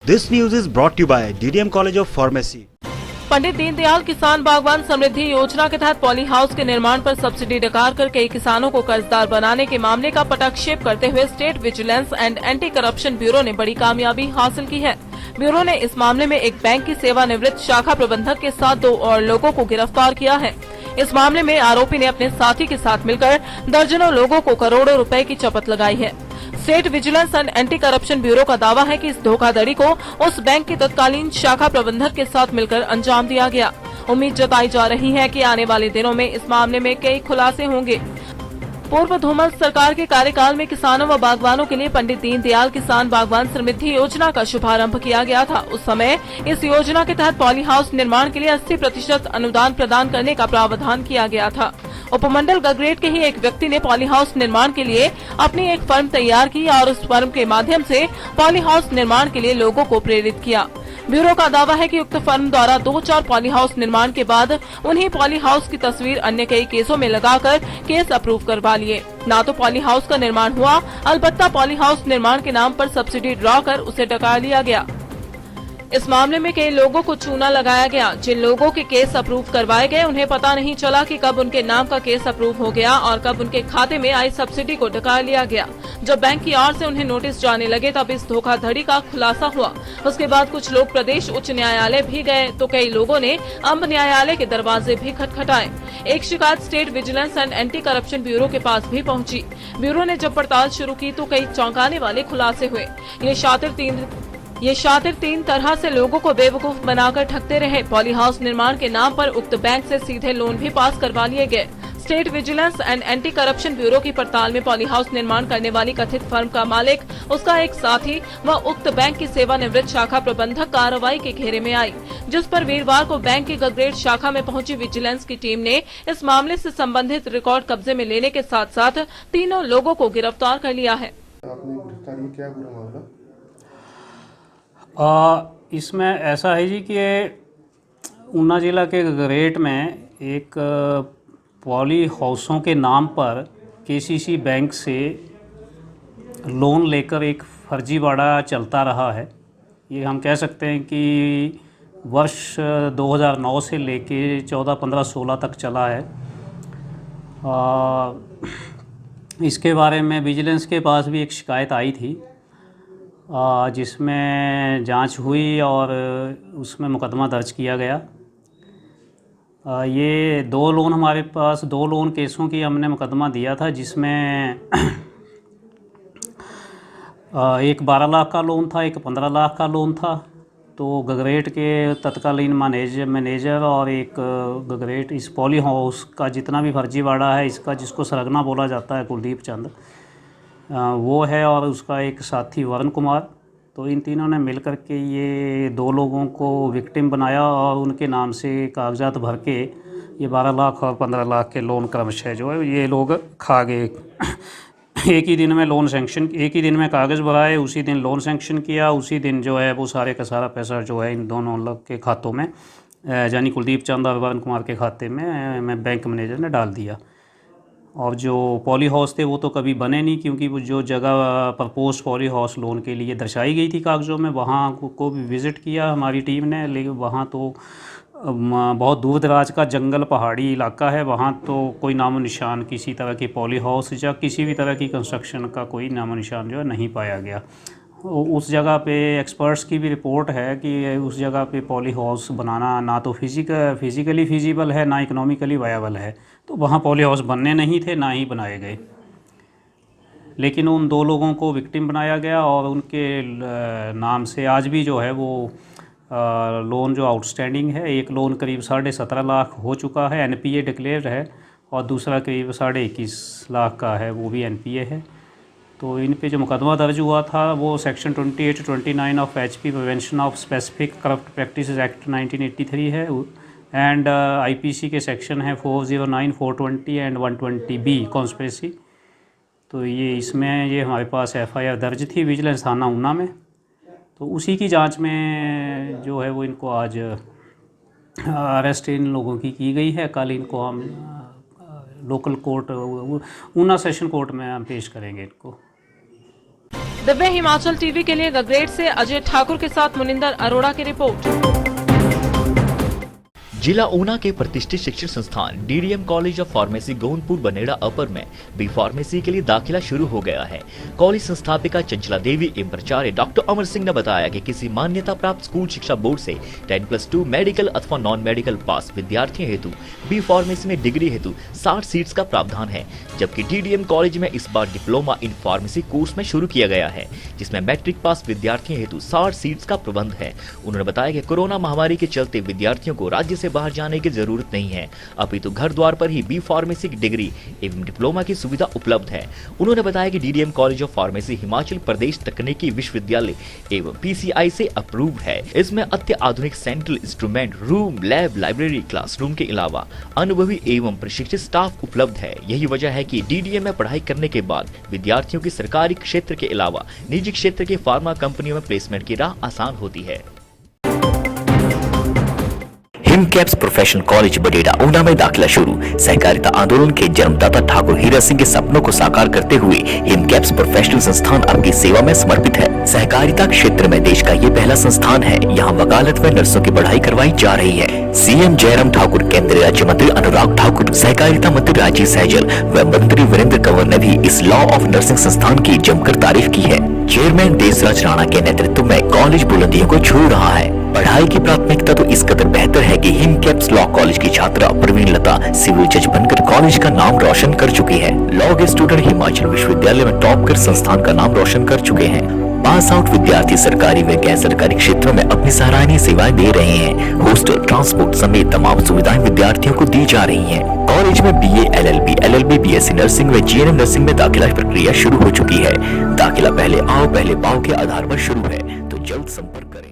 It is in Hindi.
This news is brought to you by DDM College of Pharmacy. Pandit Deendayal किसान बागवान समृद्धि योजना के तहत पॉली हाउस के निर्माण पर सब्सिडी नकार कर कई किसानों को कर्जदार बनाने के मामले का पटाक्षेप करते हुए state vigilance and anti corruption bureau ने बड़ी कामयाबी हासिल की है। ब्यूरो ने इस मामले में एक बैंक की सेवानिवृत्त शाखा प्रबंधक के साथ 2 और लोगों को गिरफ्तार किया है। इस मामले में आरोपी ने अपने साथी के साथ मिलकर दर्जनों लोगों को करोड़ों रुपए की चपत लगाई है। State vigilance and anti corruption bureau का दावा है कि इस धोखाधड़ी को उस बैंक के तत्कालीन शाखा प्रबंधक के साथ मिलकर अंजाम दिया गया। उम्मीद जताई जा रही है कि आने वाले दिनों में इस मामले में कई खुलासे होंगे। पूर्व धूमल सरकार के कार्यकाल में किसानों व बागवानों के लिए पंडित दीनदयाल किसान बागवान समृद्धि योजना का शुभारंभ किया गया था। उस समय इस योजना के तहत पॉली हाउस निर्माण के लिए 80% अनुदान प्रदान करने का प्रावधान किया गया था। उपमंडल गगरेट के ही एक व्यक्ति ने पॉली हाउस निर्माण के लिए अपनी एक फर्म तैयार की और उस फर्म के माध्यम से पॉली हाउस निर्माण के लिए लोगों को प्रेरित किया। ब्यूरो का दावा है कि उक्त फर्म द्वारा 2-4 पॉली हाउस निर्माण के बाद उन्हीं पॉली हाउस की तस्वीर अन्य कई केसों में लगाकर केस अप्रूव करवा लिए। ना तो पॉली हाउस का निर्माण हुआ, अलबत्ता पॉली हाउस निर्माण के नाम पर सब्सिडी ड्रॉ कर उसे डका लिया गया। इस मामले में कई लोगों को चूना लगाया गया। जिन लोगों के केस अप्रूव करवाए गए उन्हें पता नहीं चला कि कब उनके नाम का केस अप्रूव हो गया और कब उनके खाते में आई सब्सिडी को डका लिया गया। जब बैंक की ओर से उन्हें नोटिस जाने लगे तब इस धोखाधड़ी का खुलासा हुआ। उसके बाद कुछ लोग प्रदेश उच्च न्यायालय भी गए तो कई लोगों ने अम्ब न्यायालय के दरवाजे भी खटखटाए। एक शिकायत state vigilance and anti corruption bureau के पास भी पहुंची। ब्यूरो ने जब पड़ताल शुरू की तो कई चौंकाने वाले खुलासे हुए। ये शातिर तीन तरह से लोगों को बेवकूफ बनाकर ठगते रहे। पॉली हाउस निर्माण के नाम पर उक्त बैंक से सीधे लोन भी पास करवा लिए गए। State vigilance and anti corruption bureau की पड़ताल में पॉली हाउस निर्माण करने वाली कथित फर्म का मालिक, उसका एक साथी व उक्त बैंक की सेवानिवृत्त शाखा प्रबंधक कार्रवाई के घेरे में आई, जिस पर वीरवार को बैंक की गगरेट शाखा में पहुंची विजिलेंस की टीम ने इस मामले से संबंधित रिकॉर्ड कब्जे में लेने के साथ साथ तीनों लोगों को गिरफ्तार कर लिया है। आपने गिरफ्तारी में क्या पूरा मामला? इसमें ऐसा है जी कि ऊना ज़िला के गगरेट में एक पॉली हाउसों के नाम पर केसीसी बैंक से लोन लेकर एक फर्जीवाड़ा चलता रहा है। ये हम कह सकते हैं कि वर्ष 2009 से लेके 14, 15, 16 तक चला है। इसके बारे में विजिलेंस के पास भी एक शिकायत आई थी जिसमें जांच हुई और उसमें मुकदमा दर्ज किया गया। ये 2 लोन हमारे पास 2 लोन केसों की हमने मुकदमा दिया था, जिसमें एक 12 लाख का लोन था, एक 15 लाख का लोन था। तो गगरेट के तत्कालीन मैनेजर और एक गगरेट इस पॉली हाउस का जितना भी फर्जीवाड़ा है इसका, जिसको सरगना बोला जाता है, कुलदीप चंद वो है और उसका एक साथी वरुण कुमार। तो इन तीनों ने मिलकर के ये 2 लोगों को विक्टिम बनाया और उनके नाम से कागजात भर के ये 12 लाख और 15 लाख के लोन क्रमशः जो है ये लोग खा गए। एक ही दिन में लोन सैंक्शन, एक ही दिन में कागज़ भराए, उसी दिन लोन सैंक्शन किया, उसी दिन जो है वो सारे का सारा पैसा जो है इन दोनों लोग के खातों में, यानी कुलदीप चंद और वरुण कुमार के खाते में बैंक मैनेजर ने डाल दिया। और जो पॉली हाउस थे वो तो कभी बने नहीं, क्योंकि वो जो जगह प्रपोज पॉली हाउस लोन के लिए दर्शाई गई थी कागज़ों में, वहाँ को भी विज़िट किया हमारी टीम ने, लेकिन वहाँ तो बहुत दूर दराज का जंगल पहाड़ी इलाका है। वहाँ तो कोई नामो निशान किसी तरह की पॉली हाउस या किसी भी तरह की कंस्ट्रक्शन का कोई नामो निशान जो है नहीं पाया गया। उस जगह पे एक्सपर्ट्स की भी रिपोर्ट है कि उस जगह पे पॉली हाउस बनाना ना तो फिज़िकली फिजिबल है, ना इकोनॉमिकली वायबल है। तो वहाँ पॉली हाउस बनने नहीं थे, ना ही बनाए गए। लेकिन उन 2 लोगों को विक्टिम बनाया गया और उनके नाम से आज भी जो है वो लोन जो आउटस्टैंडिंग है, एक लोन करीब 17.5 लाख हो चुका है, एनपीए डिक्लेयर है, और दूसरा करीब 21.5 लाख का है, वो भी एनपीए है। तो इन पे जो मुकदमा दर्ज हुआ था वो section 28 29 of HP prevention of specific corrupt practices act 1983 है, एंड आईपीसी के सेक्शन है 409, 420 एंड 120B कॉन्स्पिरेसी। तो ये इसमें ये हमारे पास एफआईआर दर्ज थी विजिलेंस थाना ऊना में। तो उसी की जांच में जो है वो इनको आज अरेस्ट इन लोगों की गई है। कल इनको हम local court Una session court में हम पेश करेंगे इनको। दिव्य हिमाचल टीवी के लिए गगरेट से अजय ठाकुर के साथ मुनिंदर अरोड़ा की रिपोर्ट। जिला ऊना के प्रतिष्ठित शिक्षण संस्थान DDM college of pharmacy Gondpur Baneda upper में बी फार्मेसी के लिए दाखिला शुरू हो गया है। कॉलेज संस्थापिका चंचला देवी एवं प्राचार्य डॉक्टर अमर सिंह ने बताया कि किसी मान्यता प्राप्त स्कूल शिक्षा बोर्ड से 10+2 मेडिकल अथवा नॉन मेडिकल पास विद्यार्थियों हेतु बी फार्मेसी में डिग्री हेतु 60 सीट्स का प्रावधान है, जबकि डीडीएम कॉलेज में इस बार डिप्लोमा इन फार्मेसी कोर्स में शुरू किया गया है, जिसमें मैट्रिक पास विद्यार्थियों हेतु 60 सीट्स का प्रबंध है। उन्होंने बताया कि कोरोना महामारी के चलते विद्यार्थियों को राज्य से बाहर जाने की जरूरत नहीं है, अपितु घर द्वार पर ही बी फार्मेसी की डिग्री एवं डिप्लोमा की सुविधा उपलब्ध है। उन्होंने बताया कि DDM college of pharmacy Himachal Pradesh तकनीकी विश्वविद्यालय एवं पीसीआई से अप्रूव है। इसमें अत्याधुनिक central instrument room, lab, library, classroom के अलावा अनुभवी एवं प्रशिक्षित स्टाफ उपलब्ध है। यही वजह है कि डीडीएम में पढ़ाई करने के बाद विद्यार्थियों की सरकारी क्षेत्र के अलावा निजी क्षेत्र के फार्मा कंपनियों में प्लेसमेंट की राह आसान होती है। हिमकैप्स प्रोफेशनल कॉलेज बडेड़ा ऊना में दाखिला शुरू। सहकारिता आंदोलन के जन्मदाता ठाकुर हीरा सिंह के सपनों को साकार करते हुए हिमकैप्स प्रोफेशनल संस्थान आपकी सेवा में समर्पित है। सहकारिता क्षेत्र में देश का ये पहला संस्थान है। यहाँ वकालत व नर्सों की पढ़ाई करवाई जा रही है। सीएम जयराम ठाकुर, केंद्रीय राज्य मंत्री अनुराग ठाकुर, सहकारिता मंत्री राजीव सहजल व मंत्री वीरेंद्र कंवर ने भी इस लॉ ऑफ नर्सिंग संस्थान की जमकर तारीफ की है। चेयरमैन देसराज राणा के नेतृत्व में कॉलेज बुलंदियों को छू रहा है। पढ़ाई की प्राथमिकता तो इस कदर बेहतर है कि हिमकैप्स लॉ कॉलेज की छात्रा प्रवीण लता सिविल जज बनकर कॉलेज का नाम रोशन कर चुकी है। लॉ के स्टूडेंट हिमाचल विश्वविद्यालय में टॉप कर संस्थान का नाम रोशन कर चुके हैं। पास आउट विद्यार्थी सरकारी व गैर सरकारी क्षेत्रों में अपनी सराहनीय सेवाएं दे रहे हैं। हॉस्टल, ट्रांसपोर्ट समेत तमाम सुविधाएं विद्यार्थियों को दी जा रही हैं। कॉलेज में बीए, एलएलबी, बीएससी नर्सिंग व जीएनएम नर्सिंग में दाखिला प्रक्रिया शुरू हो चुकी है। दाखिला पहले आओ पहले पाओ के आधार पर शुरू है, तो जल्द संपर्क करें।